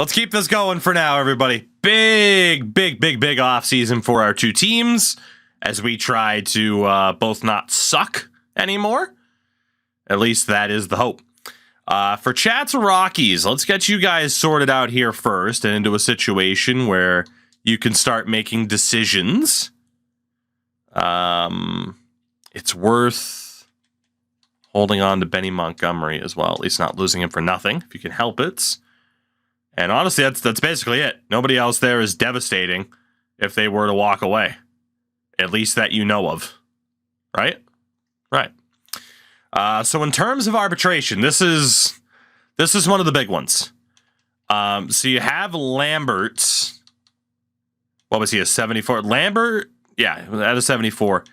let's keep this going for now, everybody. Big offseason for our two teams as we try to both not suck anymore. At least that is the hope. For Chat's Rockies, let's get you guys sorted out here first and into a situation where you can start making decisions. It's worth holding on to Benny Montgomery as well, at least not losing him for nothing, if you can help it. And honestly, that's basically it. Nobody else there is devastating if they were to walk away. At least that you know of. Right? Right. So in terms of arbitration, this is one of the big ones. So you have Lambert. What was he, a 74? Lambert? Yeah, at a 74.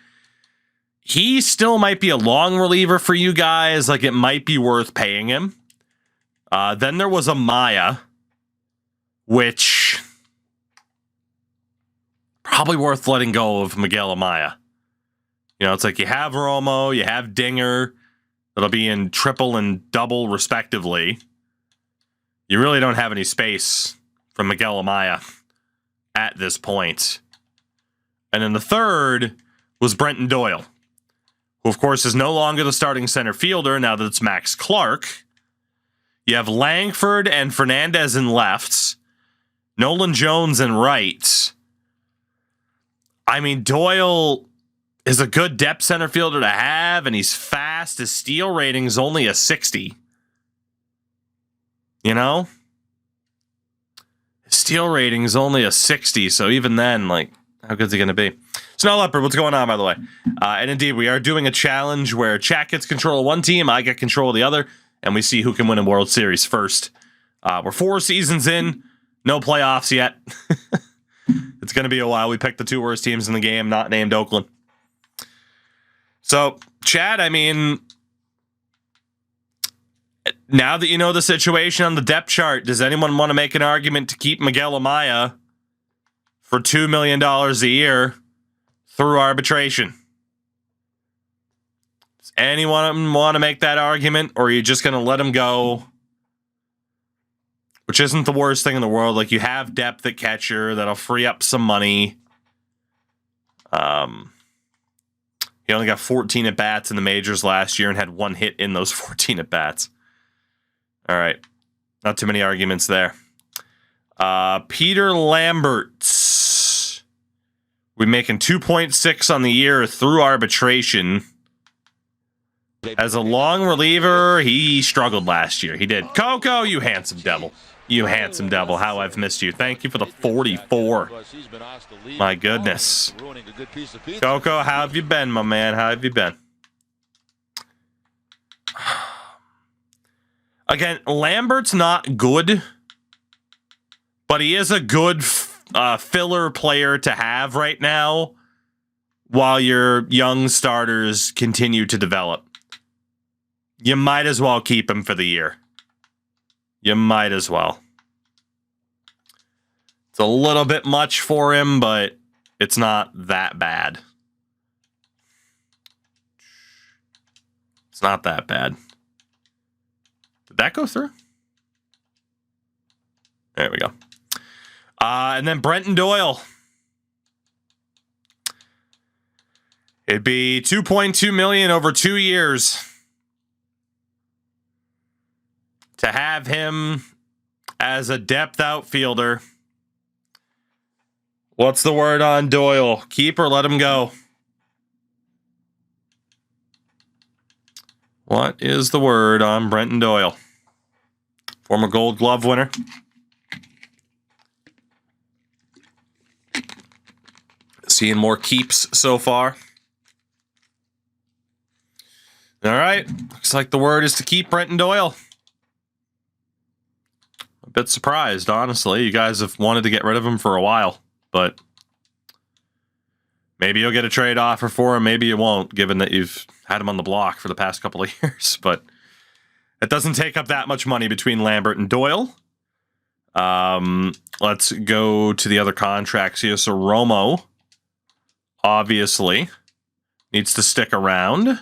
He still might be a long reliever for you guys. Like, it might be worth paying him. Then there was Amaya, which probably worth letting go of Miguel Amaya. You know, it's like you have Romo, you have Dinger. That'll be in triple and double, respectively. You really don't have any space from Miguel Amaya at this point. And then the third was Brenton Doyle, who, of course, is no longer the starting center fielder now that it's Max Clark. You have Langford and Fernandez in lefts, Nolan Jones in rights. I mean, Doyle is a good depth center fielder to have, and he's fast. His steal rating is only a 60. You know? His steal rating is only a 60, so even then, like, how good's he going to be? Snow Leopard, what's going on, by the way? And indeed, we are doing a challenge where Chat gets control of one team, I get control of the other, and we see who can win a World Series first. We're 4 seasons in, no playoffs yet. It's going to be a while. We picked the 2 worst teams in the game, not named Oakland. So, Chad, I mean, now that you know the situation on the depth chart, does anyone want to make an argument to keep Miguel Amaya for $2 million a year through arbitration? Does anyone want to make that argument, or are you just going to let him go? Which isn't the worst thing in the world. Like, you have depth at catcher that'll free up some money. He only got 14 at-bats in the majors last year and had 1 hit in those 14 at-bats. All right. Not too many arguments there. Peter Lambert. We're making 2.6 on the year through arbitration. As a long reliever, he struggled last year. He did. Coco, you handsome devil. You handsome devil. How I've missed you. Thank you for the 44. My goodness. Coco, how have you been, my man? How have you been? Again, Lambert's not good, but he is a good filler player to have right now while your young starters continue to develop. You might as well keep him for the year. You might as well. It's a little bit much for him, but it's not that bad. It's not that bad. Did that go through? There we go. And then Brenton Doyle. It'd be $2.2 million over 2 years. To have him as a depth outfielder. What's the word on Doyle? Keep or let him go? What is the word on Brenton Doyle? Former Gold Glove winner. Seeing more keeps so far. All right. Looks like the word is to keep Brenton Doyle. A bit surprised, honestly. You guys have wanted to get rid of him for a while, but maybe you'll get a trade offer for him. Maybe you won't, given that you've had him on the block for the past couple of years. But it doesn't take up that much money between Lambert and Doyle. Let's go to the other contracts here. So Romo, obviously, needs to stick around.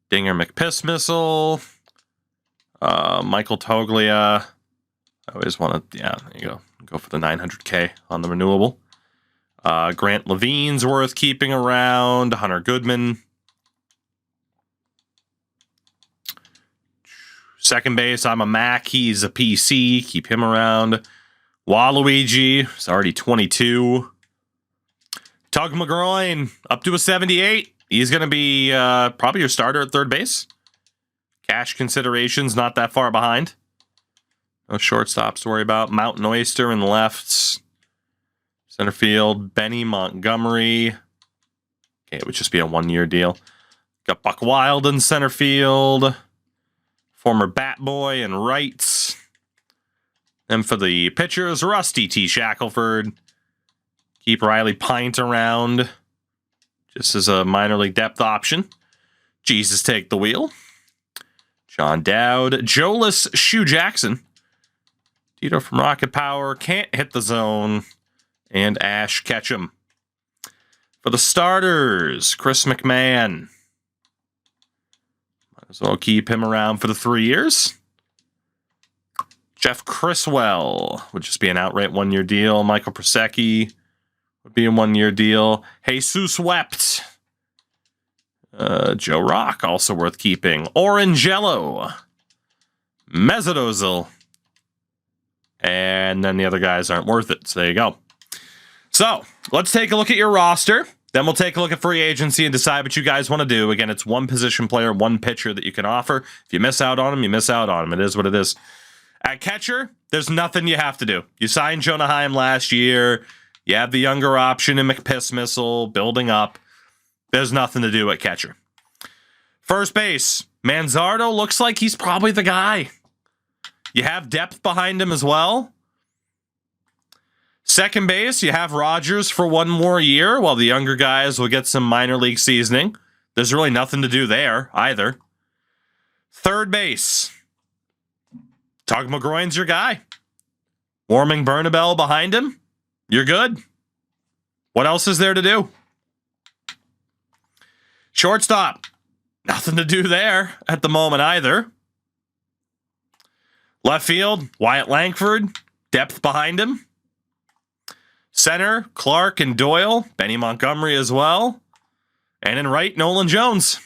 Dinger McPiss Missile. Michael Toglia. I always want to, yeah, there you go. Go for the 900K on the renewable. Grant Levine's worth keeping around. Hunter Goodman. Second base, I'm a Mac. He's a PC. Keep him around. Waluigi is already 22. Tug McGroin up to a 78. He's going to be probably your starter at third base. Cash considerations not that far behind. No shortstops to worry about. Mountain Oyster in the left. Center field, Benny Montgomery. Okay, it would just be a one-year deal. Got Buck Wild in center field. Former Bat Boy in right. And for the pitchers, Rusty T. Shackelford. Keep Riley Pint around. Just as a minor league depth option. Jesus take the wheel. John Dowd. Joelus Shoe Jackson. Tito from Rocket Power. Can't hit the zone. And Ash Ketchum. For the starters, Chris McMahon. Might as well keep him around for the 3 years. Jeff Criswell would just be an outright one-year deal. Michael Prosecki would be a one-year deal. Jesus Wept. Joe Rock, also worth keeping. Orangelo. Mezzadozil. And then the other guys aren't worth it, so there you go. So, let's take a look at your roster. Then we'll take a look at free agency and decide what you guys want to do. Again, it's one position player, one pitcher that you can offer. If you miss out on him, you miss out on him. It is what it is. At catcher, there's nothing you have to do. You signed Jonah Heim last year. You have the younger option in McPiss Missile building up. There's nothing to do at catcher. First base, Manzardo looks like he's probably the guy. You have depth behind him as well. Second base, you have Rogers for one more year, while the younger guys will get some minor league seasoning. There's really nothing to do there either. Third base, Tug McGroin's your guy. Warming Bernabel behind him, you're good. What else is there to do? Shortstop, nothing to do there at the moment either. Left field, Wyatt Langford, depth behind him. Center, Clark and Doyle, Benny Montgomery as well. And in right, Nolan Jones.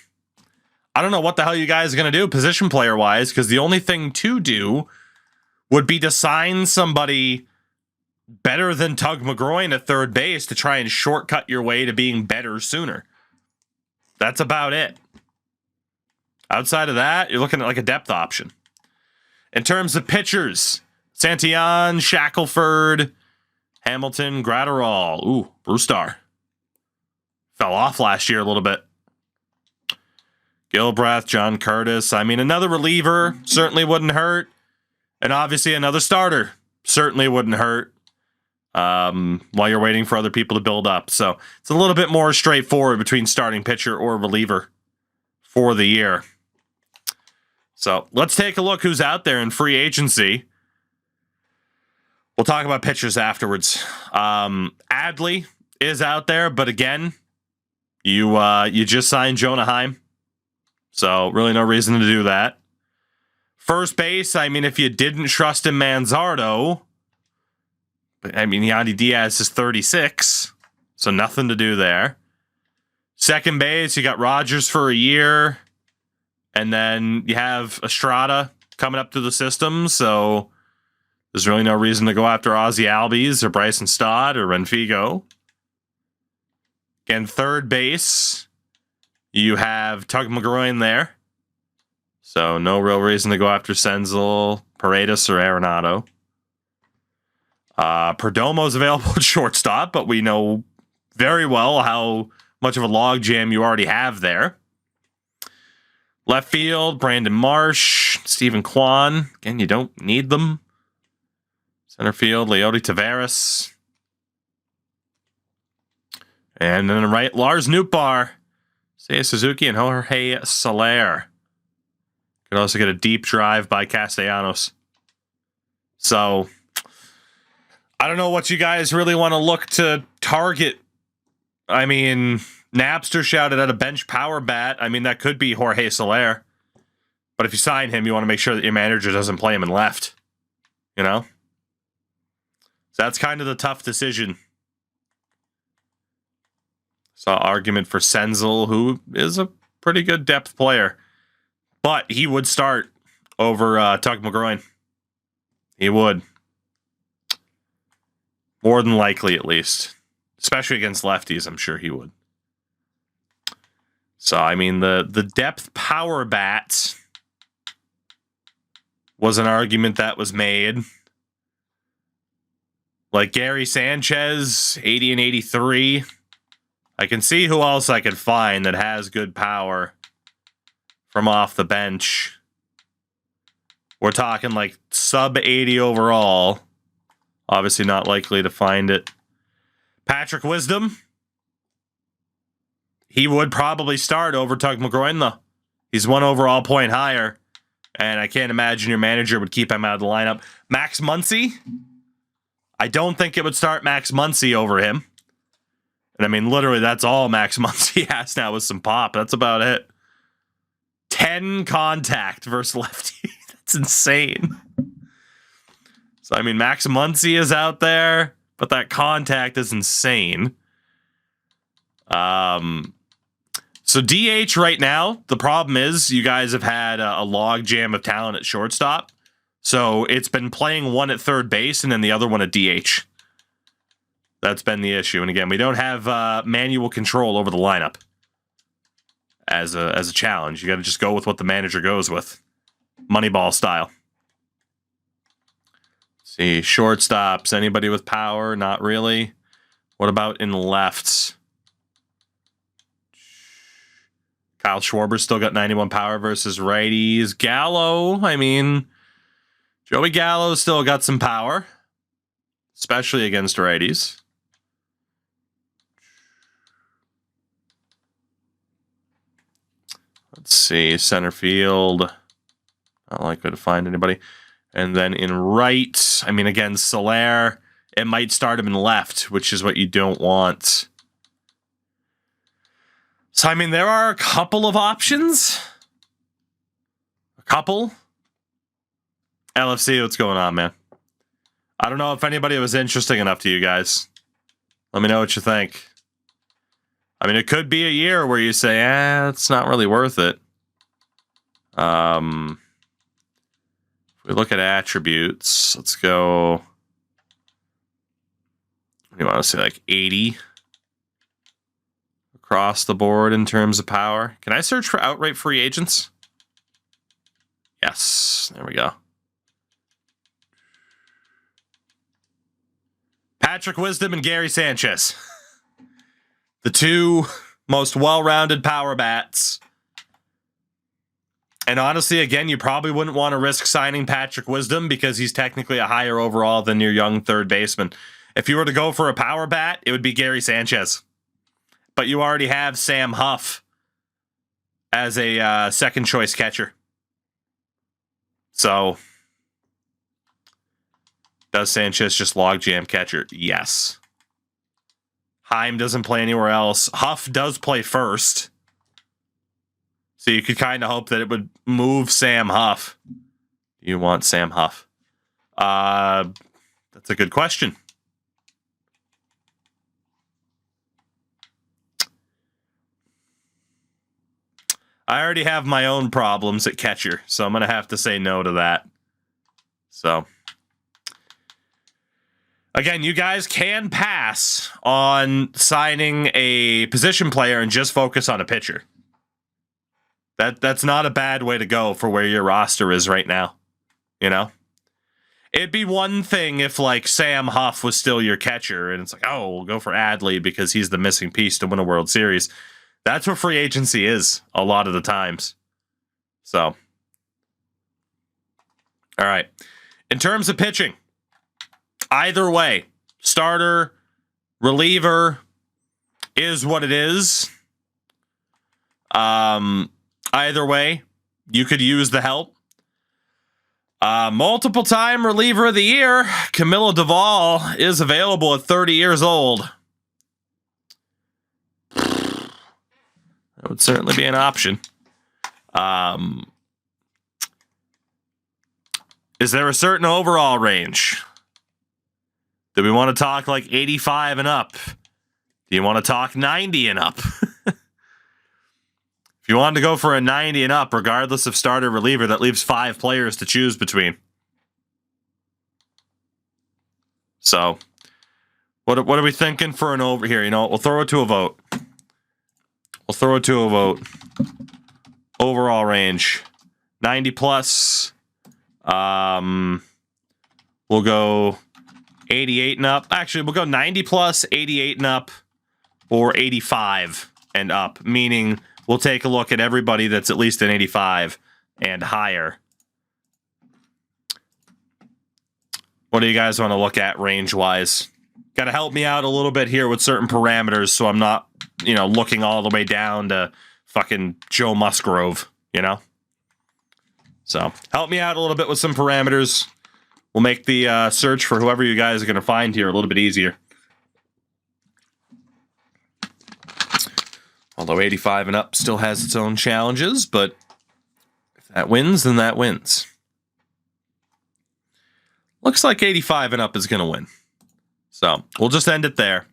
I don't know what the hell you guys are going to do position player-wise, because the only thing to do would be to sign somebody better than Tug McGroin at third base to try and shortcut your way to being better sooner. That's about it. Outside of that, you're looking at like a depth option. In terms of pitchers, Santillan, Shackelford, Hamilton, Gratterall. Ooh, Brewstar. Fell off last year a little bit. Gilbreth, John Curtis. I mean, another reliever certainly wouldn't hurt. And obviously another starter certainly wouldn't hurt while you're waiting for other people to build up. So it's a little bit more straightforward between starting pitcher or reliever for the year. So let's take a look who's out there in free agency. We'll talk about pitchers afterwards. Adley is out there, but again, you just signed Jonah Heim, so really no reason to do that. First base, I mean, if you didn't trust in Manzardo, I mean, Yandy Diaz is 36, so nothing to do there. Second base, you got Rogers for a year, and then you have Estrada coming up to the system, so there's really no reason to go after Ozzy Albies or Bryson Stott or Renfigo. Again, third base, you have Tug McGroin there. So no real reason to go after Senzel, Paredes, or Arenado. Perdomo's available at shortstop, but we know very well how much of a logjam you already have there. Left field, Brandon Marsh, Stephen Kwan. Again, you don't need them. Center field, Leody Taveras. And then right, Lars Nootbaar, Seiya Suzuki, and Jorge Soler. Could also get a deep drive by Castellanos. So, I don't know what you guys really want to look to target. I mean, Napster shouted at a bench power bat. I mean, that could be Jorge Soler. But if you sign him, you want to make sure that your manager doesn't play him in left. you know? So that's kind of the tough decision. Saw argument for Senzel, who is a pretty good depth player. But he would start over Tuck McGroin. He would. More than likely, at least. Especially against lefties, I'm sure he would. So, I mean, the depth power bat was an argument that was made. Like Gary Sanchez, 80 and 83. I can see who else I could find that has good power from off the bench. We're talking like sub 80 overall. Obviously not likely to find it. Patrick Wisdom. He would probably start over Tuck McGroin, though. He's 1 overall point higher. And I can't imagine your manager would keep him out of the lineup. Max Muncy. I don't think it would start Max Muncy over him. And I mean, literally, that's all Max Muncy has now with some pop. That's about it. 10 contact versus lefty. That's insane. So, I mean, Max Muncy is out there, but that contact is insane. So DH right now, the problem is you guys have had a log jam of talent at shortstop. So it's been playing one at third base and then the other one at DH. That's been the issue. And again, we don't have manual control over the lineup as a challenge. You got to just go with what the manager goes with. Moneyball style. Let's see, shortstops. Anybody with power? Not really. What about in lefts? Kyle Schwarber's still got 91 power versus righties. Gallo, I mean, Joey Gallo's still got some power, especially against righties. Let's see, center field. Not likely to find anybody. And then in right, I mean, again, Soler, it might start him in left, which is what you don't want. So, I mean, there are a couple of options. A couple. LFC, what's going on, man? I don't know if anybody was interesting enough to you guys. Let me know what you think. I mean, it could be a year where you say, it's not really worth it. If we look at attributes, let's go. You want to say like 80 across the board in terms of power. Can I search for outright free agents? Yes, there we go. Patrick Wisdom and Gary Sanchez. The two most well-rounded power bats. And honestly, again, you probably wouldn't want to risk signing Patrick Wisdom because he's technically a higher overall than your young third baseman. If you were to go for a power bat, it would be Gary Sanchez. But you already have Sam Huff as a second choice catcher. So, does Sanchez just logjam catcher? Yes. Heim doesn't play anywhere else. Huff does play first. So you could kind of hope that it would move Sam Huff. You want Sam Huff? That's a good question. I already have my own problems at catcher, so I'm going to have to say no to that. So, again, you guys can pass on signing a position player and just focus on a pitcher. That's not a bad way to go for where your roster is right now. You know? It'd be one thing if, like, Sam Huff was still your catcher, and it's like, oh, we'll go for Adley because he's the missing piece to win a World Series. That's what free agency is a lot of the times. So, all right. In terms of pitching, either way, starter, reliever is what it is. Either way, you could use the help. Multiple time reliever of the year, Camilo Doval is available at 30 years old. That would certainly be an option. Is there a certain overall range? Do we want to talk like 85 and up? Do you want to talk 90 and up? If you wanted to go for a 90 and up, regardless of starter reliever, that leaves 5 players to choose between. So, what are we thinking for an over here? You know what? We'll throw it to a vote. We'll throw it to a vote. Overall range. 90 plus. We'll go 88 and up. Actually, we'll go 90 plus, 88 and up, or 85 and up, meaning we'll take a look at everybody that's at least an 85 and higher. What do you guys want to look at range-wise? Got to help me out a little bit here with certain parameters so I'm not, you know, looking all the way down to fucking Joe Musgrove, you know? So, help me out a little bit with some parameters. We'll make the search for whoever you guys are going to find here a little bit easier. Although 85 and up still has its own challenges, but if that wins, then that wins. Looks like 85 and up is going to win. So, we'll just end it there.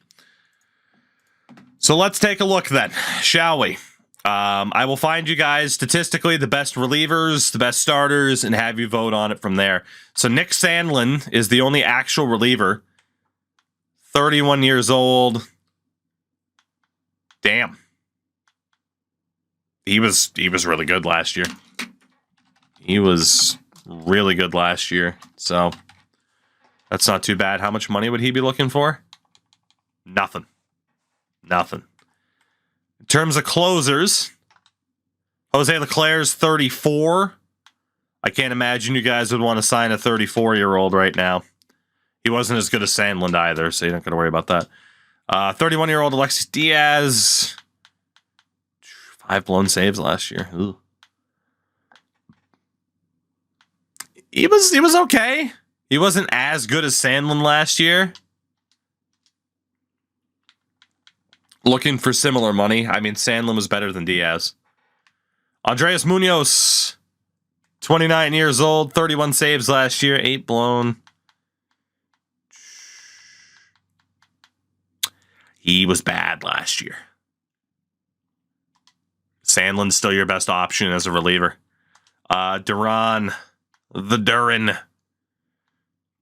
So, let's take a look then, shall we? I will find you guys statistically the best relievers, the best starters, and have you vote on it from there. So, Nick Sandlin is the only actual reliever. 31 years old. Damn. He was really good last year. He was really good last year. So, that's not too bad. How much money would he be looking for? Nothing. Nothing. In terms of closers, Jose Leclerc's 34. I can't imagine you guys would want to sign a 34-year-old right now. He wasn't as good as Sandlin either, so you're not going to worry about that. 31-year-old Alexis Diaz. 5 blown saves last year. Ooh. He was okay. He wasn't as good as Sandlin last year. Looking for similar money. I mean, Sandlin was better than Diaz. Andres Munoz, 29 years old, 31 saves last year, 8 blown. He was bad last year. Sandlin's still your best option as a reliever. Duran, the Duran,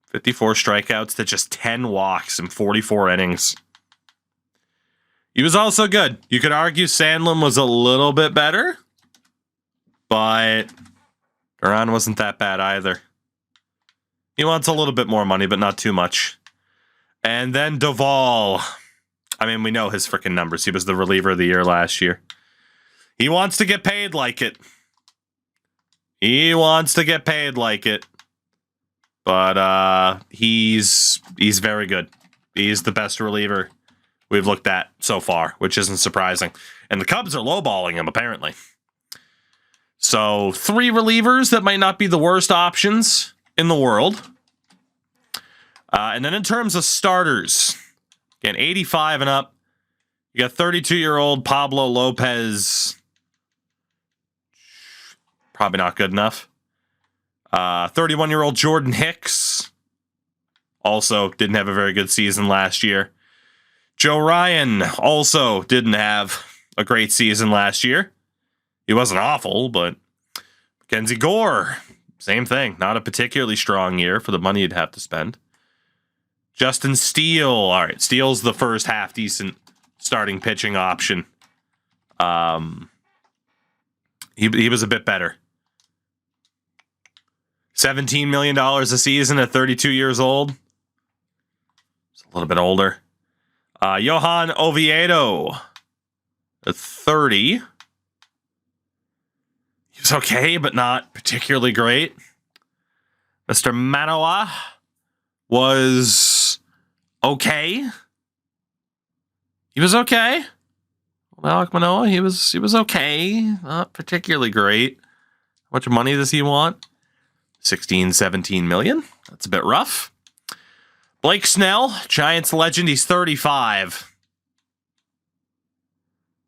54 strikeouts to just 10 walks in 44 innings. He was also good. You could argue Sandlin was a little bit better, but Duran wasn't that bad either. He wants a little bit more money, but not too much. And then Duvall. I mean, we know his freaking numbers. He was the reliever of the year last year. He wants to get paid like it. He wants to get paid like it. But he's very good. He's the best reliever we've looked at so far, which isn't surprising. And the Cubs are lowballing him, apparently. So, 3 relievers that might not be the worst options in the world. And then in terms of starters, again, 85 and up, you got 32-year-old Pablo Lopez. Probably not good enough. 31-year-old Jordan Hicks. Also didn't have a very good season last year. Joe Ryan also didn't have a great season last year. He wasn't awful, but Mackenzie Gore, same thing. Not a particularly strong year for the money you'd have to spend. Justin Steele. All right, Steele's the first half-decent starting pitching option. He was a bit better. $17 million a season at 32 years old. He's a little bit older. Johan Oviedo at 30. He was okay, but not particularly great. Mr. Manoah was okay. He was okay. Alek Manoah, he was okay. Not particularly great. How much money does he want? 16, 17 million. That's a bit rough. Blake Snell, Giants legend. He's 35.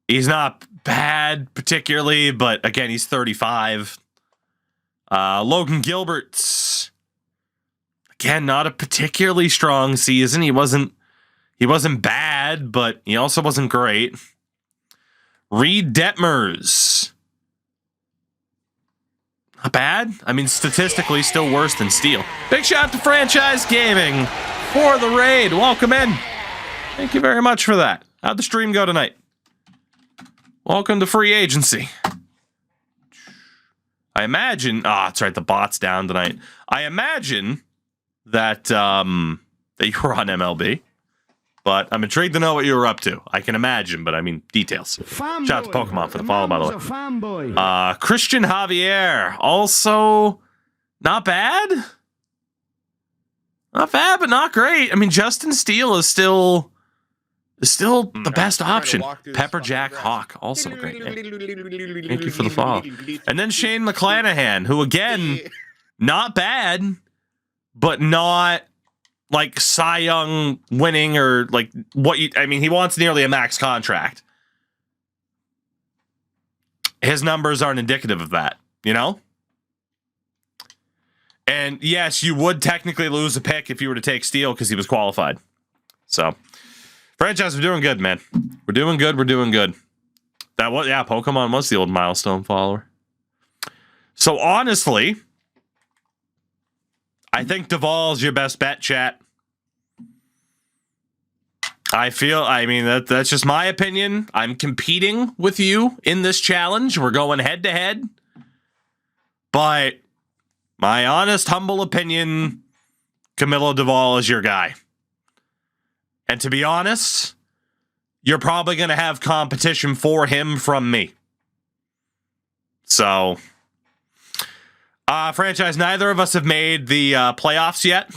He's not bad particularly, but again, he's 35. Logan Gilbert's Again, not a particularly strong season. He wasn't bad, but he also wasn't great. Reed Detmers. Not bad. I mean, statistically, still worse than Steele. Big shout out to Franchise Gaming for the raid. Welcome in. Thank you very much for that. How'd the stream go tonight? Welcome to free agency. I imagine... that's right. The bot's down tonight. I imagine that, that you were on MLB. But I'm intrigued to know what you were up to. I can imagine, but I mean, details. Shout out to Pokemon for the follow, by the way. Christian Javier. Also, not bad. Not bad, but not great. I mean, Justin Steele is still the best option. Pepper Jack Hawk, also a great name. Thank you for the follow. And then Shane McClanahan, who, again, not bad, but not... like Cy Young winning or like he wants nearly a max contract. His numbers aren't indicative of that, you know? And yes, you would technically lose a pick if you were to take Steele because he was qualified. So, franchise, we're doing good, man. We're doing good. We're doing good. Pokemon was the old milestone follower. So honestly, I think Duvall's your best bet, chat. That's just my opinion. I'm competing with you in this challenge. We're going head to head. But my honest, humble opinion, Camilo Duvall is your guy. And to be honest, you're probably going to have competition for him from me. So... franchise, neither of us have made the playoffs yet.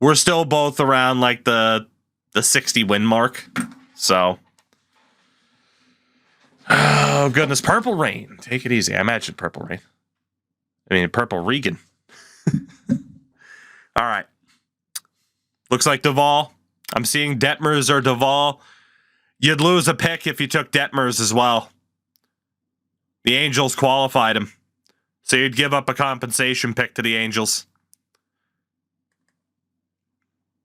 We're still both around like the 60 win mark. So, oh goodness, Purple Rain. Take it easy. I imagine Purple Rain. I mean, Purple Regan. All right. Looks like Duvall. I'm seeing Detmers or Duvall. You'd lose a pick if you took Detmers as well. The Angels qualified him. So you'd give up a compensation pick to the Angels.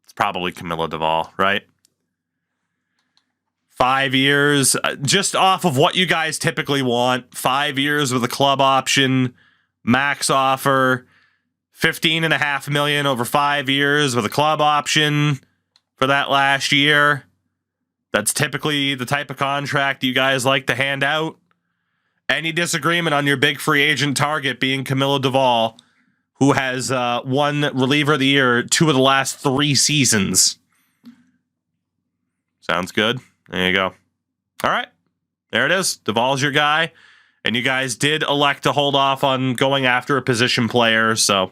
It's probably Camilo Duvall, right? 5 years, just off of what you guys typically want. 5 years with a club option, max offer, $15.5 million over 5 years with a club option for that last year. That's typically the type of contract you guys like to hand out. Any disagreement on your big free agent target being Camilo Duvall, who has won reliever of the year 2 of the last 3 seasons? Sounds good. There you go. All right. There it is. Duvall's your guy. And you guys did elect to hold off on going after a position player. So,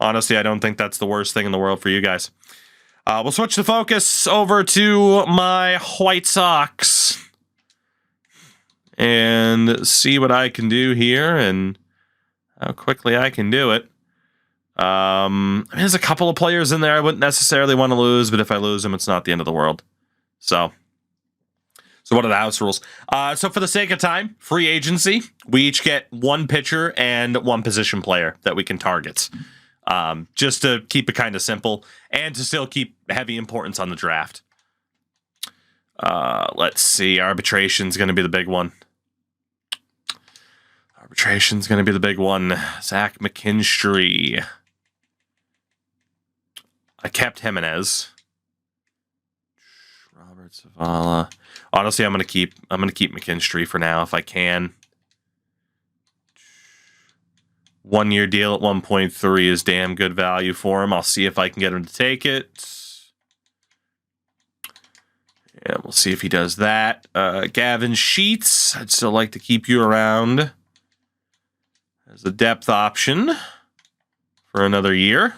honestly, I don't think that's the worst thing in the world for you guys. We'll switch the focus over to my White Sox. And see what I can do here and how quickly I can do it. There's a couple of players in there I wouldn't necessarily want to lose, but if I lose them, it's not the end of the world. So what are the house rules? So for the sake of time, free agency, we each get 1 pitcher and 1 position player that we can target. Just to keep it kind of simple and to still keep heavy importance on the draft. Let's see. Arbitration's going to be the big one. Arbitration's going to be the big one. Zach McKinstry. I kept Jimenez. Robert Zavala. Honestly, I'm going to keep McKinstry for now if I can. 1 year deal at 1.3 is damn good value for him. I'll see if I can get him to take it. Yeah, we'll see if he does that. Gavin Sheets, I'd still like to keep you around as a depth option for another year.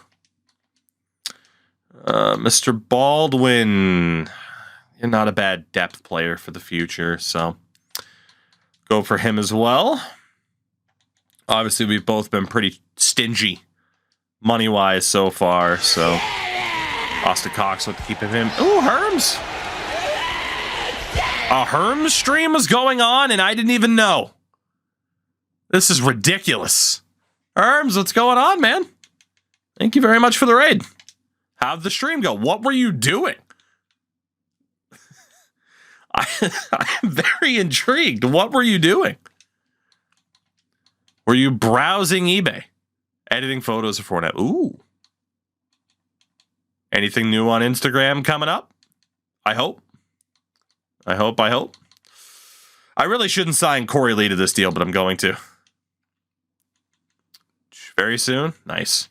Mr. Baldwin, you're not a bad depth player for the future, so go for him as well. Obviously, we've both been pretty stingy money-wise so far, so Austin Cox, let's keep him. Ooh, Herms! A Herms stream was going on, and I didn't even know. This is ridiculous. Herms, what's going on, man? Thank you very much for the raid. How'd the stream go? What were you doing? I'm very intrigued. What were you doing? Were you browsing eBay? Editing photos for Fortnite. Ooh. Anything new on Instagram coming up? I hope. I really shouldn't sign Corey Lee to this deal, but I'm going to. Very soon? Nice.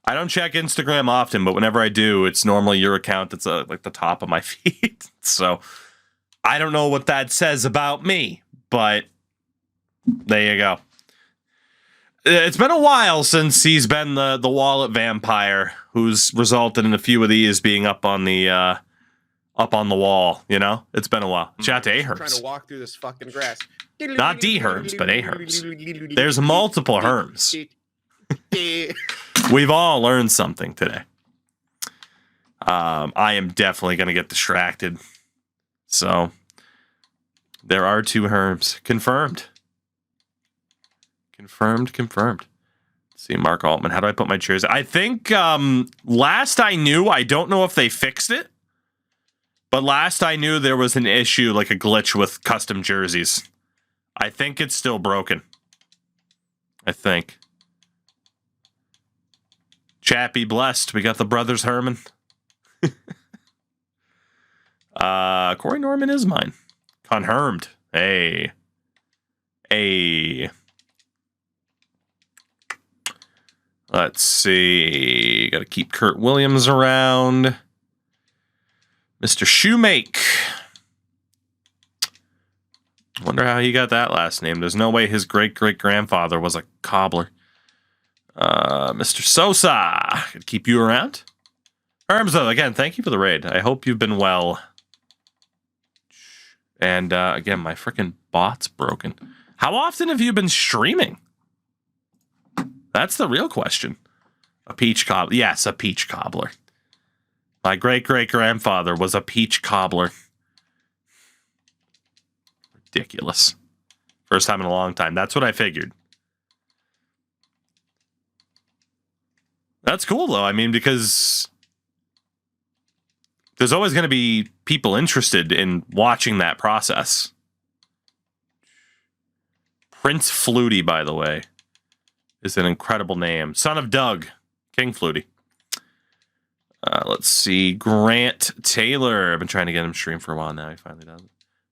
I don't check Instagram often, but whenever I do, it's normally your account that's like the top of my feed. So I don't know what that says about me, but there you go. It's been a while since he's been the wallet vampire, who's resulted in a few of these being up on the wall. You know, it's been a while. Shout out to Aherms. Trying to walk through this fucking grass. Not D Herms, but Aherms. There's multiple Herms. We've all learned something today. I am definitely going to get distracted. So there are 2 Herms confirmed. Confirmed. Let's see, Mark Altman. How do I put my chairs? I think last I knew, I don't know if they fixed it, but last I knew there was an issue, like a glitch with custom jerseys. I think it's still broken. I think. Chappy blessed. We got the brothers Herman. Corey Norman is mine. Confirmed. Hey. Let's see. Got to keep Kurt Williams around. Mr. Shoemake. Wonder how he got that last name. There's no way his great-great-grandfather was a cobbler. Mr. Sosa. Gonna keep you around. Herms, though, again, thank you for the raid. I hope you've been well. And, again, my freaking bot's broken. How often have you been streaming? That's the real question. A peach cobbler. Yes, a peach cobbler. My great-great-grandfather was a peach cobbler. Ridiculous. First time in a long time. That's what I figured. That's cool, though. I mean, because there's always going to be people interested in watching that process. Prince Flutie, by the way, is an incredible name. Son of Doug. King Flutie. Let's see. Grant Taylor. I've been trying to get him stream for a while now. He finally does it.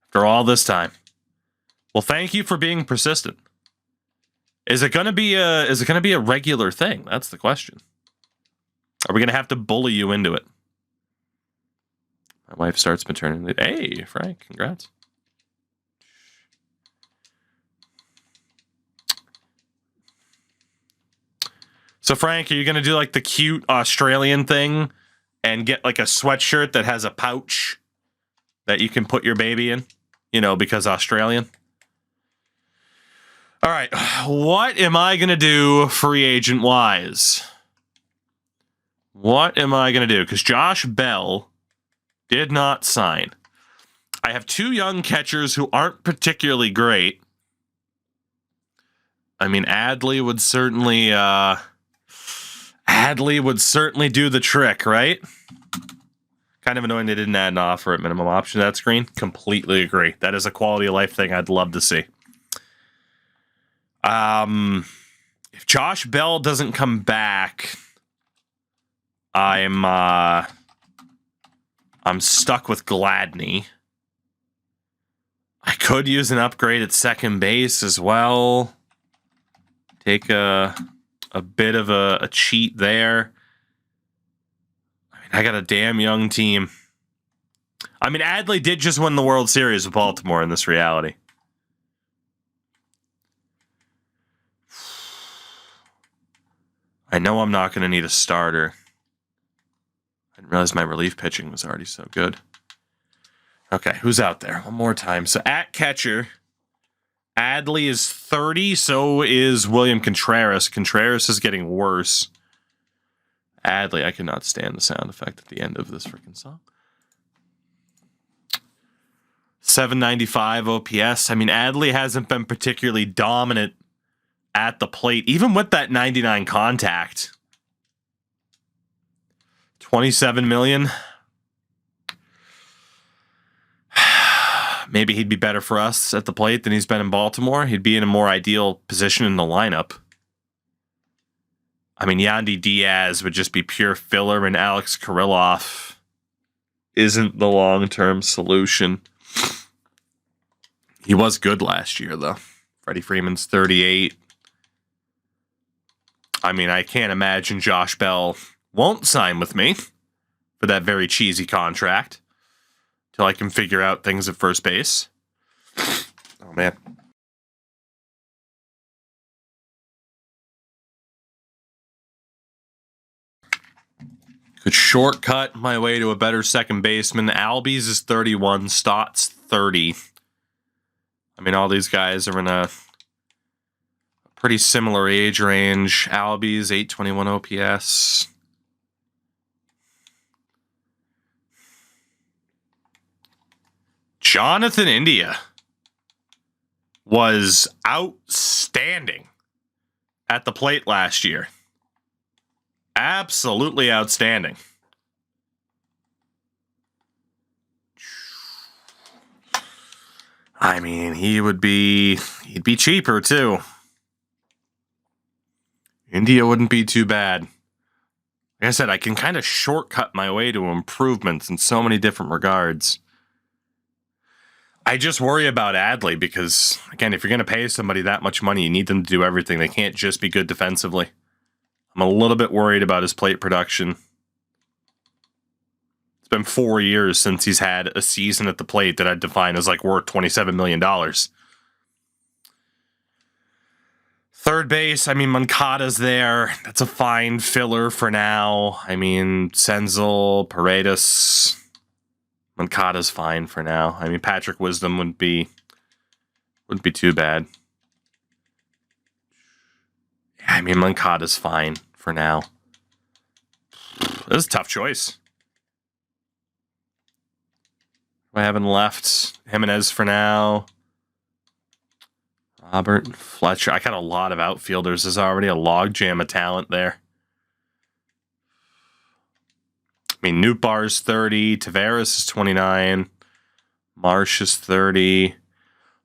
After all this time. Well, thank you for being persistent. Is it going to be a regular thing? That's the question. Are we going to have to bully you into it? My wife starts maternity leave. Hey, Frank, congrats. So, Frank, are you going to do like the cute Australian thing and get like a sweatshirt that has a pouch that you can put your baby in? You know, because Australian. All right, what am I going to do free agent-wise? What am I going to do? Because Josh Bell did not sign. I have 2 young catchers who aren't particularly great. I mean, Adley would certainly do the trick, right? Kind of annoying they didn't add an offer at minimum option to that screen. Completely agree. That is a quality of life thing I'd love to see. If Josh Bell doesn't come back, I'm stuck with Gladney. I could use an upgrade at second base as well. Take a bit of a cheat there. I mean, I got a damn young team. I mean, Adley did just win the World Series with Baltimore in this reality. I know I'm not going to need a starter. I didn't realize my relief pitching was already so good. Okay, who's out there? One more time. So at catcher, Adley is 30, so is William Contreras. Contreras is getting worse. Adley, I cannot stand the sound effect at the end of this freaking song. 795 OPS. I mean, Adley hasn't been particularly dominant at the plate, even with that 99 contact. $27 million. Maybe he'd be better for us at the plate than he's been in Baltimore. He'd be in a more ideal position in the lineup. I mean, Yandy Diaz would just be pure filler, and Alex Kirilloff isn't the long-term solution. He was good last year, though. Freddie Freeman's 38. I mean, I can't imagine Josh Bell won't sign with me for that very cheesy contract till I can figure out things at first base. Oh, man. Could shortcut my way to a better second baseman. Albies is 31, Stott's 30. I mean, all these guys are in a pretty similar age range. Albies, 821 OPS. Jonathan India was outstanding at the plate last year. Absolutely outstanding. I mean, he'd be cheaper too. India wouldn't be too bad. Like I said, I can kind of shortcut my way to improvements in so many different regards. I just worry about Adley because, again, if you're going to pay somebody that much money, you need them to do everything. They can't just be good defensively. I'm a little bit worried about his plate production. It's been 4 years since he's had a season at the plate that I'd define as like worth $27 million. Third base, I mean, Moncada's there. That's a fine filler for now. I mean, Senzel, Paredes, Moncada's fine for now. I mean, Patrick Wisdom wouldn't be too bad. I mean, Moncada's fine for now. This is a tough choice. I haven't left Jimenez for now. Robert Fletcher. I got a lot of outfielders. There's already a logjam of talent there. I mean, Nootbaar's 30. Taveras is 29. Marsh is 30.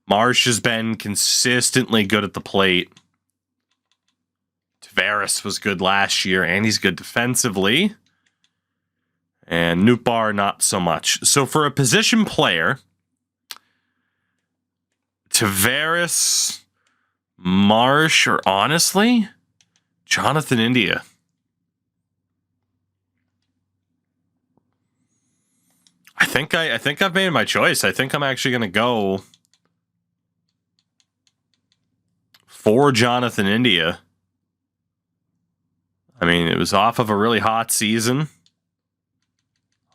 Marsh has been consistently good at the plate. Taveras was good last year, and he's good defensively. And Nootbaar, not so much. So for a position player, Taveras, Marsh, or honestly, Jonathan India. I think I've made my choice. I think I'm actually going to go for Jonathan India. I mean, it was off of a really hot season.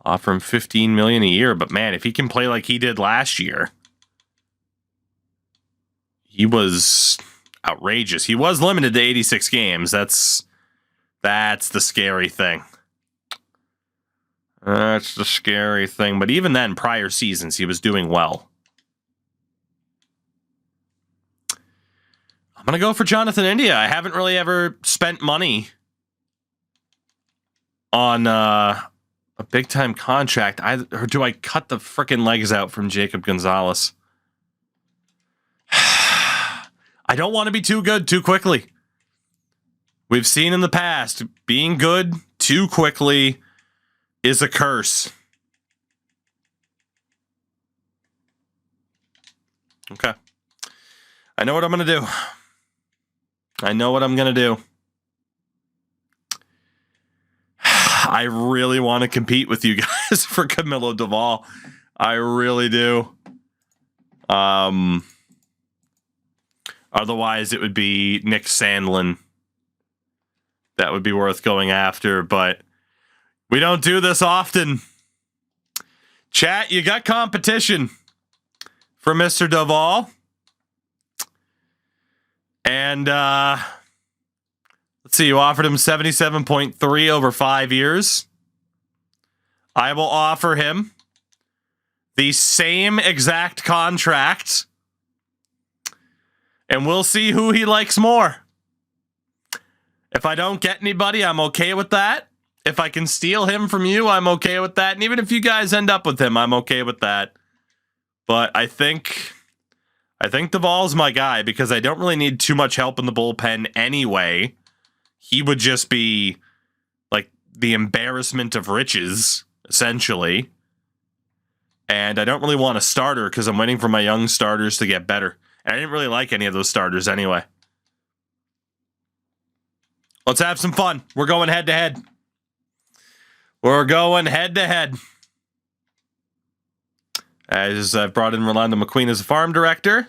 Offer him $15 million a year, but man, if he can play like he did last year, he was outrageous. He was limited to 86 games. That's the scary thing. That's the scary thing. But even then, prior seasons, he was doing well. I'm going to go for Jonathan India. I haven't really ever spent money on a big-time contract. Or do I cut the frickin' legs out from Jacob Gonzalez? I don't want to be too good too quickly. We've seen in the past, being good too quickly is a curse. Okay. I know what I'm going to do. I really want to compete with you guys for Camilo Doval. I really do. Otherwise, it would be Nick Sandlin. That would be worth going after, but we don't do this often. Chat, you got competition for Mr. Doval. And let's see, you offered him 77.3 over 5 years. I will offer him the same exact contract, and we'll see who he likes more. If I don't get anybody, I'm okay with that. If I can steal him from you, I'm okay with that. And even if you guys end up with him, I'm okay with that. But I think Duvall's my guy because I don't really need too much help in the bullpen anyway. He would just be like the embarrassment of riches, essentially. And I don't really want a starter because I'm waiting for my young starters to get better. And I didn't really like any of those starters anyway. Let's have some fun. We're going head to head. We're going head to head. As I've brought in Rolando McQueen as a farm director.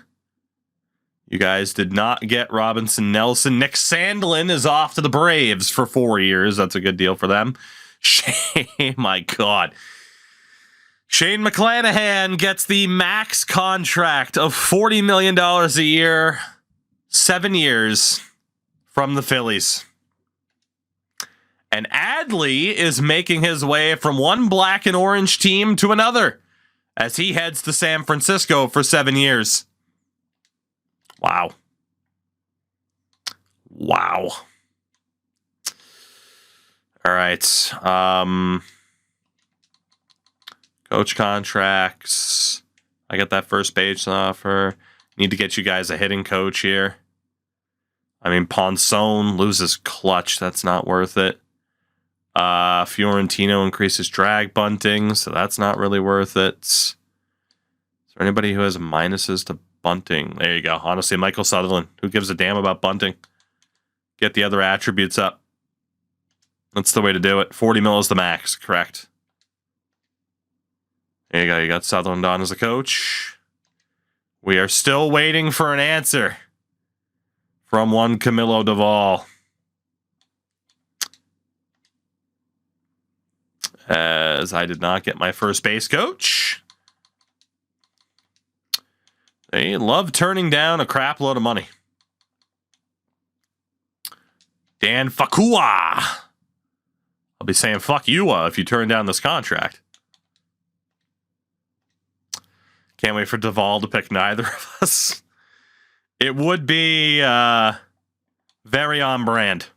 You guys did not get Robinson Nelson. Nick Sandlin is off to the Braves for 4 years. That's a good deal for them. My God. Shane McClanahan gets the max contract of $40 million a year, 7 years from the Phillies. And Adley is making his way from one black and orange team to another as he heads to San Francisco for 7 years. Wow. Wow. All right. Coach contracts. I got that first base offer. Need to get you guys a hitting coach here. I mean, Ponson loses clutch. That's not worth it. Fiorentino increases drag bunting, so that's not really worth it. Is there anybody who has minuses to bunting? There you go. Honestly, Michael Sutherland. Who gives a damn about bunting? Get the other attributes up. That's the way to do it. 40 mil is the max, correct. There you go. You got Sutherland on as a coach. We are still waiting for an answer from one Camilo Duvall. As I did not get my first base coach. They love turning down a crap load of money. Dan Fakua. I'll be saying fuck you if you turn down this contract. Can't wait for Duvall to pick neither of us. It would be very on brand.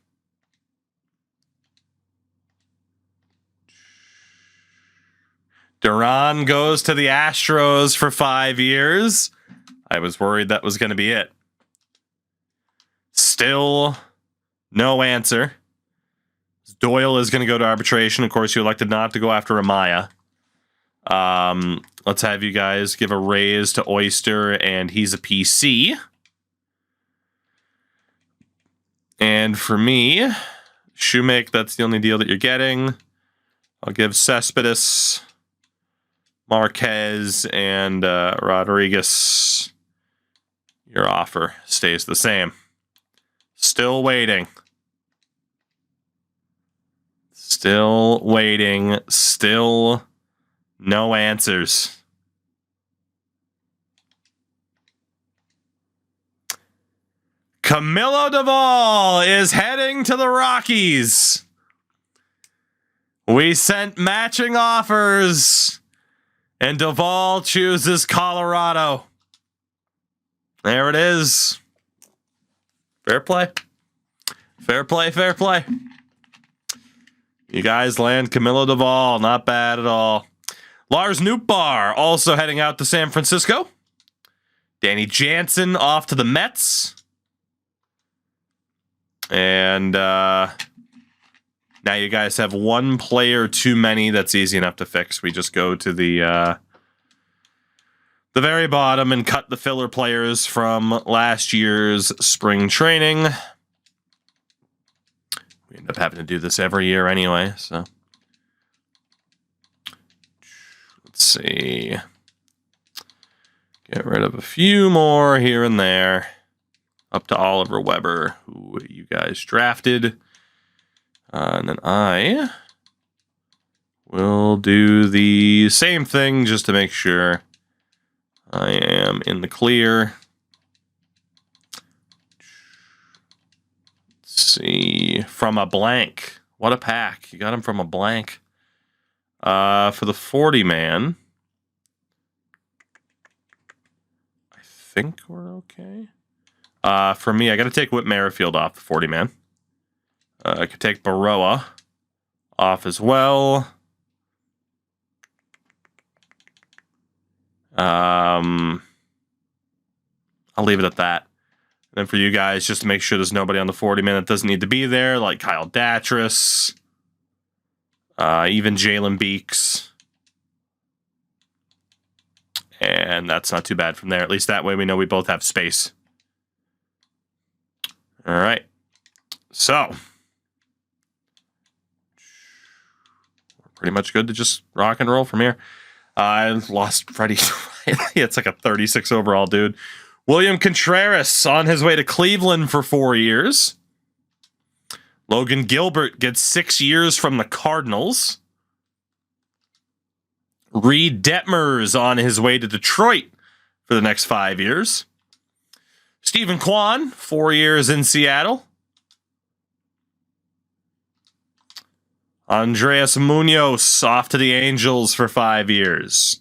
Duran goes to the Astros for 5 years. I was worried that was going to be it. Still no answer. Doyle is going to go to arbitration. Of course, you elected not to go after Amaya. Let's have you guys give a raise to Oyster, and he's a PC. And for me, Shoemake, that's the only deal that you're getting. I'll give Cespedes, Marquez, and Rodriguez. Your offer stays the same. Still waiting. Still waiting. Still no answers. Camilo Duvall is heading to the Rockies. We sent matching offers, and Duvall chooses Colorado. There it is. Fair play. Fair play, fair play. You guys land Camilo Duvall. Not bad at all. Lars Nootbaar also heading out to San Francisco. Danny Jansen off to the Mets. And now you guys have one player too many. That's easy enough to fix. We just go to the very bottom and cut the filler players from last year's spring training. We end up having to do this every year anyway, so. Let's see. Get rid of a few more here and there. Up to Oliver Weber, who you guys drafted. And then I will do the same thing just to make sure I am in the clear. Let's see. From a blank. What a pack. You got him from a blank. For the 40-man, I think we're okay. For me, I got to take Whit Merrifield off the 40-man. I could take Baroa off as well. I'll leave it at that. And then for you guys, just to make sure there's nobody on the 40-man that doesn't need to be there, like Kyle Datris, even Jalen Beeks. And that's not too bad from there. At least that way we know we both have space. All right. So, we're pretty much good to just rock and roll from here. I lost Freddie Riley. It's like a 36 overall dude. William Contreras on his way to Cleveland for 4 years. Logan Gilbert gets 6 years from the Cardinals. Reed Detmers on his way to Detroit for the next 5 years. Stephen Kwan, 4 years in Seattle. Andreas Munoz off to the Angels for 5 years.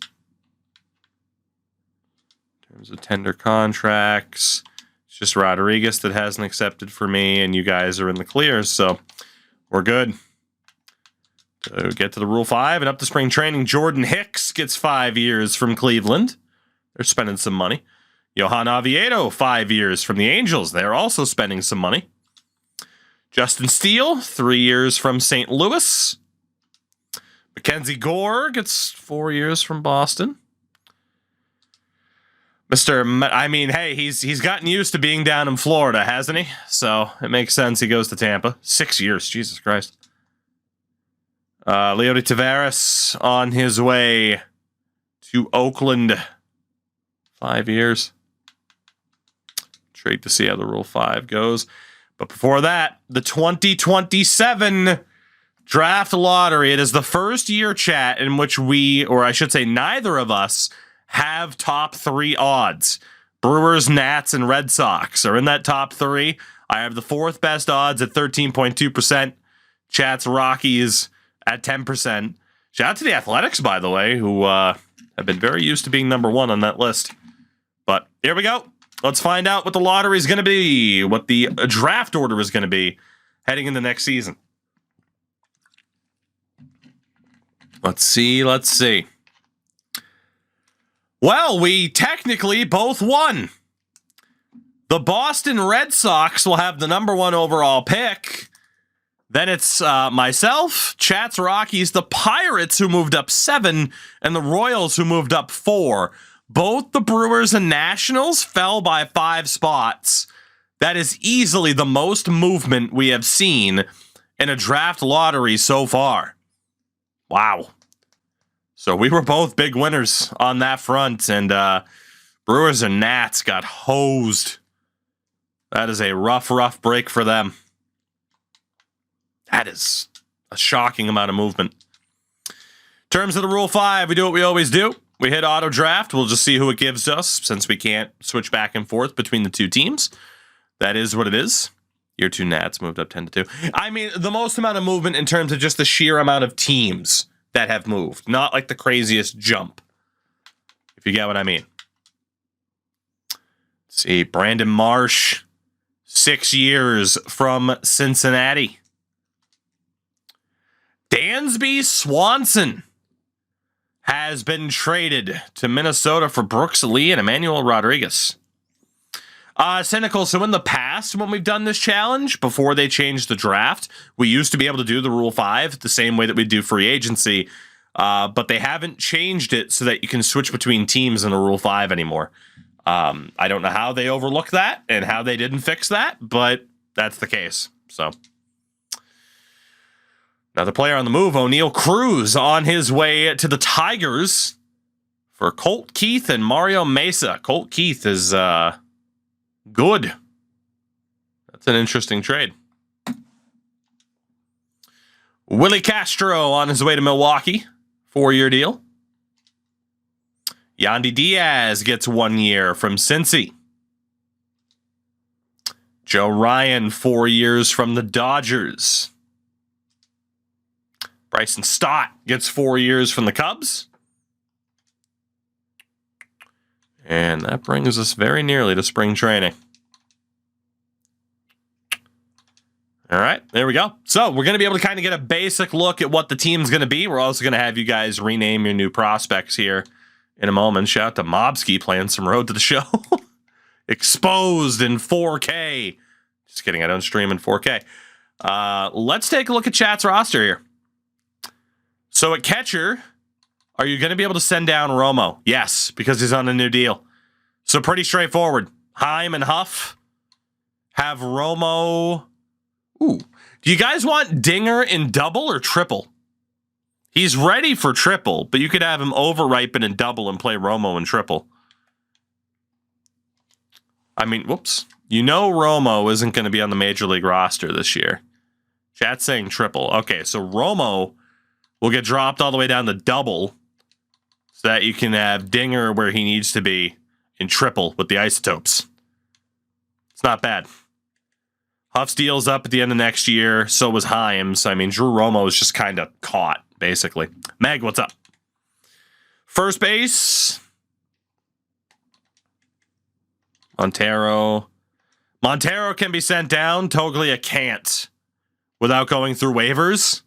In terms of tender contracts, it's just Rodriguez that hasn't accepted for me, and you guys are in the clear, so we're good. So get to the Rule 5 and up to spring training. Jordan Hicks gets 5 years from Cleveland. They're spending some money. Johan Oviedo, 5 years from the Angels. They're also spending some money. Justin Steele, 3 years from St. Louis. Mackenzie Gore gets 4 years from Boston. Hey, he's gotten used to being down in Florida, hasn't he? So it makes sense he goes to Tampa. 6 years, Jesus Christ. Leody Taveras on his way to Oakland. 5 years. Trade to see how the Rule 5 goes. But before that, the 2027 draft lottery. It is the first year, chat, in which we, or I should say neither of us, have top 3 odds. Brewers, Nats, and Red Sox are in that top 3. I have the 4th best odds at 13.2%. Chat's Rockies at 10%. Shout out to the Athletics, by the way, who have been very used to being number 1 on that list. But here we go. Let's find out what the lottery is going to be, what the draft order is going to be heading into next season. Let's see. Well, we technically both won. The Boston Red Sox will have the number 1 overall pick. Then it's myself, Chat's Rockies, the Pirates who moved up 7, and the Royals who moved up 4. Both the Brewers and Nationals fell by 5 spots. That is easily the most movement we have seen in a draft lottery so far. Wow. So we were both big winners on that front, and Brewers and Nats got hosed. That is a rough break for them. That is a shocking amount of movement. In terms of the Rule 5, we do what we always do. We hit auto draft. We'll just see who it gives us since we can't switch back and forth between the 2 teams. That is what it is. Year 2 Nats moved up 10-2. I mean, the most amount of movement in terms of just the sheer amount of teams that have moved. Not like the craziest jump, if you get what I mean. Let's see, Brandon Marsh, 6 years from Cincinnati. Dansby Swanson has been traded to Minnesota for Brooks Lee and Emmanuel Rodriguez. Cynical, so in the past when we've done this challenge, before they changed the draft, we used to be able to do the Rule 5 the same way that we do free agency, but they haven't changed it so that you can switch between teams in the Rule 5 anymore. I don't know how they overlooked that and how they didn't fix that, but that's the case. So another player on the move, O'Neal Cruz, on his way to the Tigers for Colt Keith and Mario Mesa. Colt Keith is good. That's an interesting trade. Willie Castro on his way to Milwaukee. 4-year deal. Yandy Diaz gets 1 year from Cincy. Joe Ryan, 4 years from the Dodgers. Bryson Stott gets 4 years from the Cubs. And that brings us very nearly to spring training. All right, there we go. So we're going to be able to kind of get a basic look at what the team's going to be. We're also going to have you guys rename your new prospects here in a moment. Shout out to Mobski playing some Road to the Show. Exposed in 4K. Just kidding, I don't stream in 4K. Let's take a look at chat's roster here. So at catcher, are you going to be able to send down Romo? Yes, because he's on a new deal. So pretty straightforward. Heim and Huff have Romo. Ooh. Do you guys want Dinger in double or triple? He's ready for triple, but you could have him overripen in double and play Romo in triple. I mean, whoops. You know Romo isn't going to be on the Major League roster this year. Chat's saying triple. Okay, so Romo will get dropped all the way down to double so that you can have Dinger where he needs to be in triple with the isotopes. It's not bad. Huff's deal's up at the end of next year. So was Heim's. I mean, Drew Romo is just kind of caught, basically. Meg, what's up? First base. Montero. Montero can be sent down. Toglia can't without going through waivers.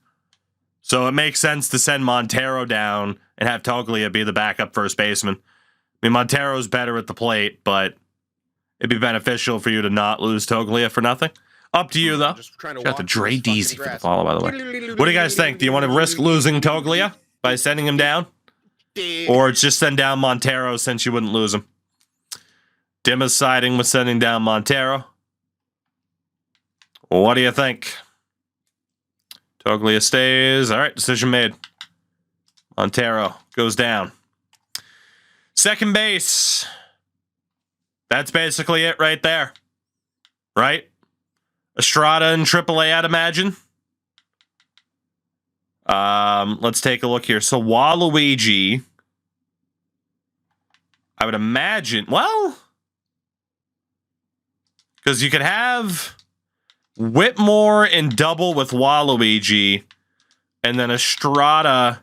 So it makes sense to send Montero down and have Toglia be the backup first baseman. I mean, Montero's better at the plate, but it'd be beneficial for you to not lose Toglia for nothing. Up to you, though. Shout out to Dre Deasy for the follow, by the way. What do you guys think? Do you want to risk losing Toglia by sending him down? Or just send down Montero since you wouldn't lose him? Dim is siding with sending down Montero. What do you think? Toglia stays. All right, decision made. Montero goes down. Second base. That's basically it right there. Right? Estrada in AAA, I'd imagine. Let's take a look here. So Waluigi, I would imagine, well, because you could have Whitmore in double with Waluigi, and then Estrada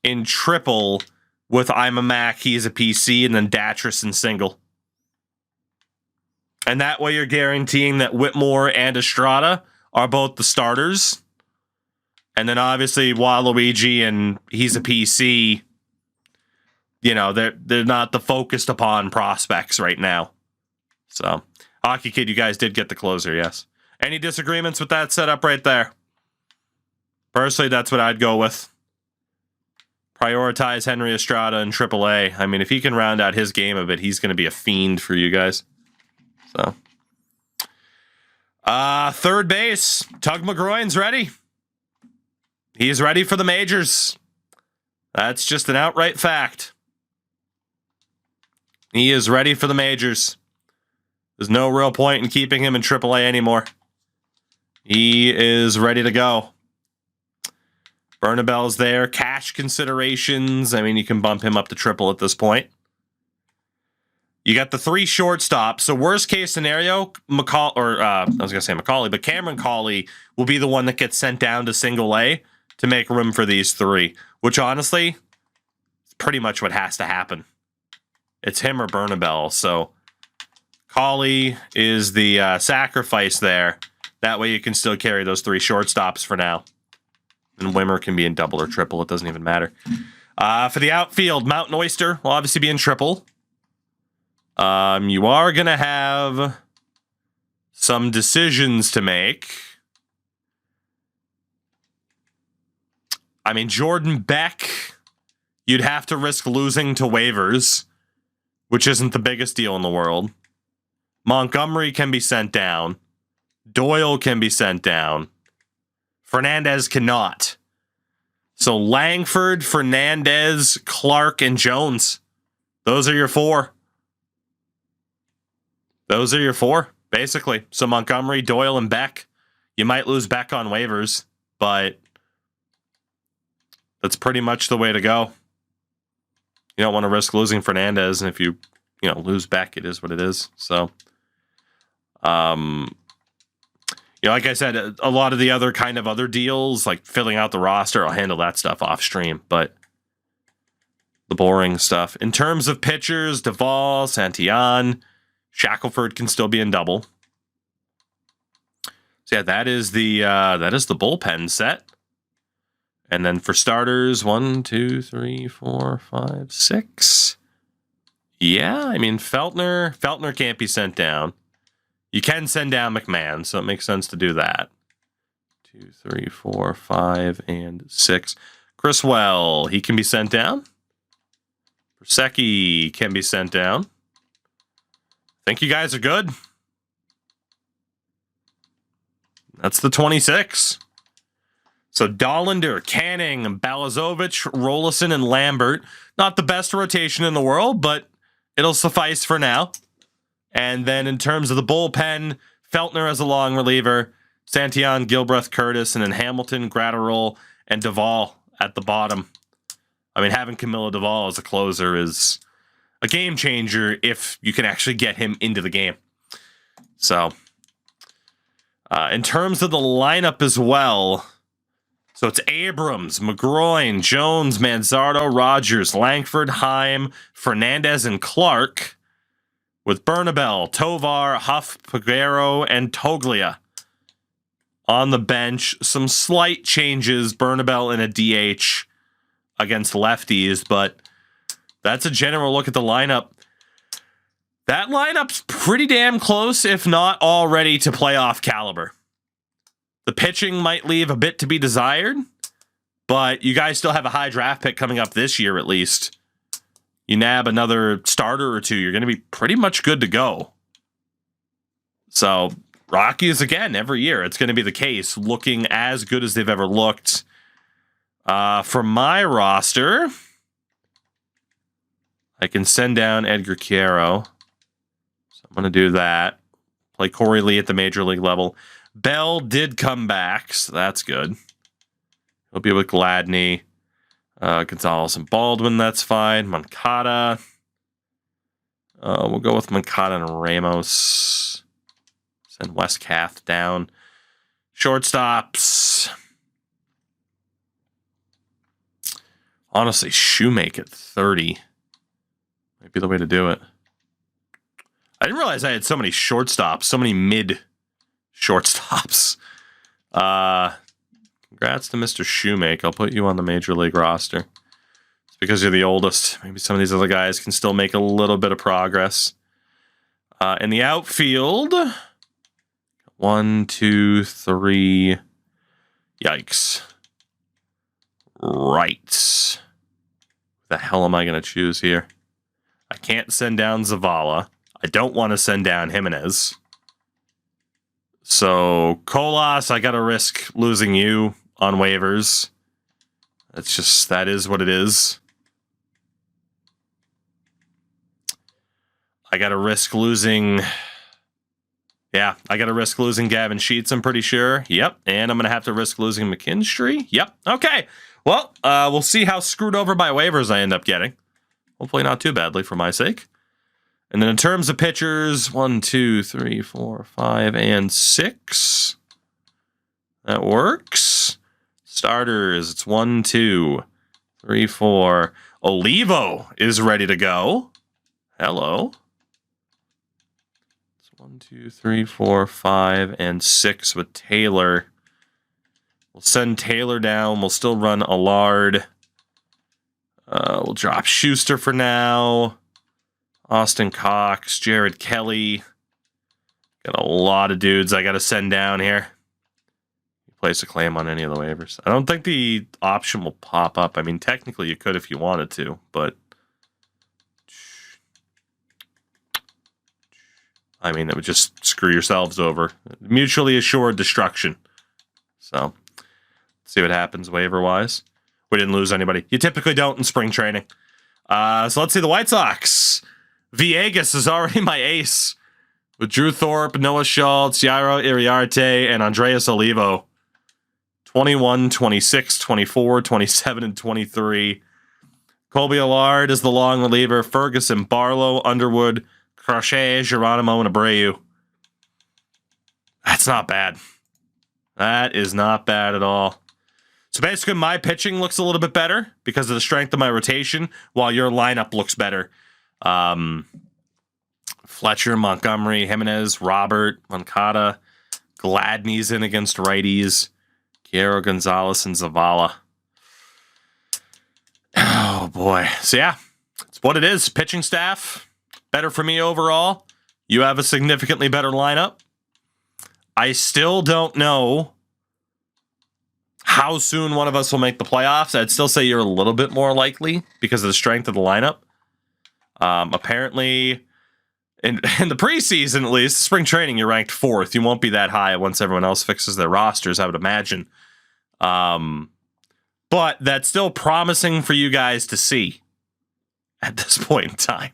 in triple with I'm a Mac, he's a PC, and then Datris in single. And that way you're guaranteeing that Whitmore and Estrada are both the starters. And then obviously Waluigi and he's a PC, you know, they're not the focused upon prospects right now. So, Hockey Kid, you guys did get the closer, yes. Any disagreements with that setup right there? Personally, that's what I'd go with. Prioritize Henry Estrada in AAA. I mean, if he can round out his game a bit, he's going to be a fiend for you guys. So, third base, Tug McGroin's ready. He's ready for the majors. That's just an outright fact. He is ready for the majors. There's no real point in keeping him in AAA anymore. He is ready to go. Bernabel's there. Cash considerations. I mean, you can bump him up to triple at this point. You got the three shortstops. So worst case scenario, Macaulay, but Cameron Cawley will be the one that gets sent down to single A to make room for these three, which honestly is pretty much what has to happen. It's him or Bernabel. So Cawley is the sacrifice there. That way you can still carry those three shortstops for now. And Wimmer can be in double or triple. It doesn't even matter. For the outfield, Mountain Oyster will obviously be in triple. You are going to have some decisions to make. I mean, Jordan Beck, you'd have to risk losing to waivers, which isn't the biggest deal in the world. Montgomery can be sent down. Doyle can be sent down. Fernandez cannot. So Langford, Fernandez, Clark, and Jones. Those are your four. Those are your four, basically. So Montgomery, Doyle, and Beck. You might lose Beck on waivers, but that's pretty much the way to go. You don't want to risk losing Fernandez, and if you lose Beck, it is what it is. So, like I said, a lot of the other other deals, like filling out the roster, I'll handle that stuff off stream, but the boring stuff. In terms of pitchers, Duvall, Santillan, Shackelford can still be in double. So yeah, that is the bullpen set. And then for starters, 1, 2, 3, 4, 5, 6. Yeah, I mean Feltner can't be sent down. You can send down McMahon, so it makes sense to do that. 2, 3, 4, 5, and 6. Criswell, he can be sent down. Persecki can be sent down. I think you guys are good. That's the 26. So Dollander, Canning, Balazovic, Rolison, and Lambert. Not the best rotation in the world, but it'll suffice for now. And then in terms of the bullpen, Feltner as a long reliever, Santillan, Gilbreth, Curtis, and then Hamilton, Gratterall, and Duvall at the bottom. I mean, having Camilo Duvall as a closer is a game changer if you can actually get him into the game. So, in terms of the lineup as well, so it's Abrams, McGroin, Jones, Manzardo, Rogers, Langford, Heim, Fernandez, and Clark, with Bernabel, Tovar, Huff, Peguero, and Toglia on the bench. Some slight changes, Bernabel in a DH against lefties, but that's a general look at the lineup. That lineup's pretty damn close, if not already to playoff caliber. The pitching might leave a bit to be desired, but you guys still have a high draft pick coming up this year at least. You nab another starter or two, you're going to be pretty much good to go. So, Rockies, again, every year, it's going to be the case, looking as good as they've ever looked. For my roster, I can send down Edgar Quiero. So I'm going to do that. Play Corey Lee at the major league level. Bell did come back, so that's good. He'll be with Gladney. Gonzalez and Baldwin, that's fine. Moncada. We'll go with Moncada and Ramos. Send Westcath down. Shortstops. Honestly, Shoemake at 30 might be the way to do it. I didn't realize I had so many shortstops, so many mid shortstops. Congrats to Mr. Shoemake. I'll put you on the major league roster. It's because you're the oldest. Maybe some of these other guys can still make a little bit of progress. In the outfield, 1, 2, 3. Yikes. Right. The hell am I going to choose here? I can't send down Zavala. I don't want to send down Jimenez. So, Colas, I got to risk losing you on waivers. That is what it is. I got to risk losing... Yeah, I got to risk losing Gavin Sheets, I'm pretty sure. Yep, and I'm going to have to risk losing McKinstry. Yep, okay. Well, we'll see how screwed over by waivers I end up getting. Hopefully not too badly for my sake. And then in terms of pitchers, 1, 2, 3, 4, 5, and 6. That works. Starters, it's 1, 2, 3, 4. Olivo is ready to go. Hello. It's 1, 2, 3, 4, 5, and 6 with Taylor. We'll send Taylor down. We'll still run Allard. We'll drop Schuster for now. Austin Cox, Jared Kelly. Got a lot of dudes I got to send down here. Place a claim on any of the waivers. I don't think the option will pop up. I mean, technically you could if you wanted to, but... I mean, that would just screw yourselves over. Mutually assured destruction. So, let's see what happens waiver-wise. We didn't lose anybody. You typically don't in spring training. So let's see the White Sox. Villegas is already my ace. With Drew Thorpe, Noah Schultz, Jairo Iriarte, and Andreas Olivo. 21, 26, 24, 27, and 23. Colby Allard is the long reliever. Ferguson, Barlow, Underwood, Crochet, Geronimo, and Abreu. That's not bad. That is not bad at all. So basically, my pitching looks a little bit better because of the strength of my rotation, while your lineup looks better. Fletcher, Montgomery, Jimenez, Robert, Moncada, Gladney's in against righties. Guerrero, Gonzalez, and Zavala. Oh, boy. So, yeah, it's what it is. Pitching staff, better for me overall. You have a significantly better lineup. I still don't know how soon one of us will make the playoffs. I'd still say you're a little bit more likely because of the strength of the lineup. Apparently, in the preseason, at least, spring training, you're ranked 4th. You won't be that high once everyone else fixes their rosters, I would imagine. But that's still promising for you guys to see at this point in time.